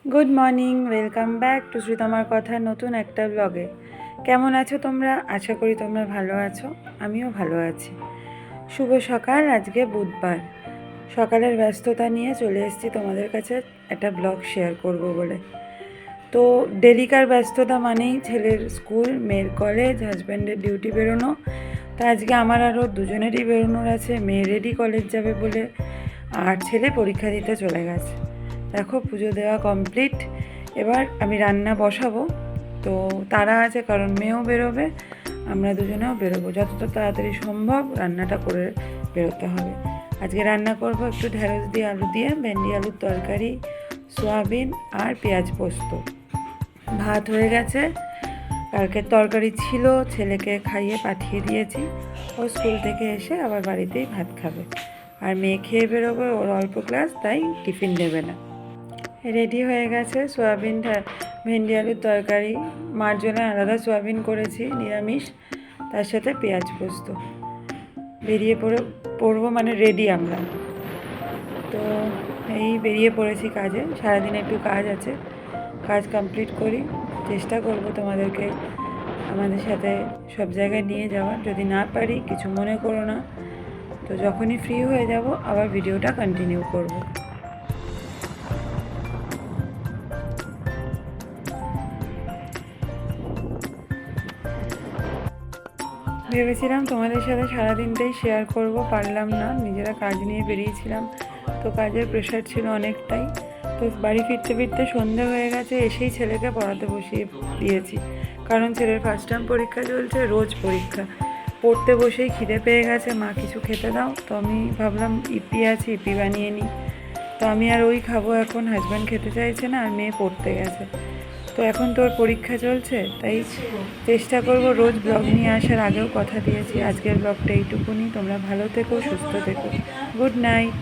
Good morning, welcome back to শ্রীতমার কথা নতুন একটা ব্লগে। কেমন আছো তোমরা? আশা করি তোমরা ভালো আছো, আমিও ভালো আছি। শুভ সকাল, আজকে বুধবার। সকালের ব্যস্ততা নিয়ে চলে এসেছি তোমাদের কাছে একটা ব্লগ শেয়ার করব বলে। তো ডেলিকার ব্যস্ততা মানেই ছেলের স্কুল, মেয়ের কলেজ, হাজব্যান্ডের ডিউটি বেরোনো। তা আজকে আমার আরও দুজনেরই বেরোনোর আছে। মেয়েরেরই কলেজ যাবে বলে, আর ছেলে পরীক্ষা দিতে চলে গেছে। দেখো, পুজো দেওয়া কমপ্লিট। এবার আমি রান্না বসাবো। তো তারা আছে কারণ মেয়েও বেরোবে, আমরা দুজনেও বেরোবো। যতটা তাড়াতাড়ি সম্ভব রান্নাটা করে বেরোতে হবে। আজকে রান্না করব একটু ঢেঁড়স দিয়ে আলু দিয়ে, ভেন্ডি আলুর তরকারি, সয়াবিন আর পেঁয়াজ পোস্ত। ভাত হয়ে গেছে, কালকের তরকারি ছিল, ছেলেকে খাইয়ে পাঠিয়ে দিয়েছি। ও স্কুল থেকে এসে আবার বাড়িতেই ভাত খাবে। আর মেয়ে খেয়ে বেরোবে, ওর অল্প ক্লাস, তাই টিফিন নেবে না। রেডি হয়ে গেছে সয়াবিন ভেন্ডি আলুর তরকারি। মার জন্য আলাদা সয়াবিন করেছি নিরামিষ, তার সাথে পেঁয়াজ পোস্ত। বেরিয়ে পড়বো মানে রেডি আমরা। তো এই বেরিয়ে পড়েছি কাজে। সারাদিন একটু কাজ আছে, কাজ কমপ্লিট করি। চেষ্টা করব তোমাদেরকে আমাদের সাথে সব জায়গায় নিয়ে যাওয়ার। যদি না পারি কিছু মনে করো না। তো যখনই ফ্রি হয়ে যাব আবার ভিডিওটা কন্টিনিউ করব। ভেবেছিলাম তোমাদের সাথে সারাদিনটাই শেয়ার করব, পারলাম না। নিজেরা কাজ নিয়ে বেরিয়েছিলাম, তো কাজের প্রেশার ছিল অনেকটাই। তো বাড়ি ফিরতে ফিরতে সন্ধে হয়ে গেছে। এসেই ছেলেকে পড়াতে বসিয়ে দিয়েছি, কারণ ছেলের ফার্স্ট টার্ম পরীক্ষা চলছে, রোজ পরীক্ষা। পড়তে বসেই খিদে পেয়ে গেছে, মা কিছু খেতে দাও। তো আমি ভাবলাম ইপি আছে, ইপি বানিয়ে নিই। তো আমি আর ওই খাবো এখন। হাজব্যান্ড খেতে চাইছে না, আর মেয়ে পড়তে গেছে। তো এখন তোর পরীক্ষা চলছে, তাই চেষ্টা করব রোজ ব্লগ নিয়ে আসার। আগেও কথা দিয়েছি। আজকের ব্লগটা এইটুকুনি। তোমরা ভালো থেকো, সুস্থ থেকো। Good night.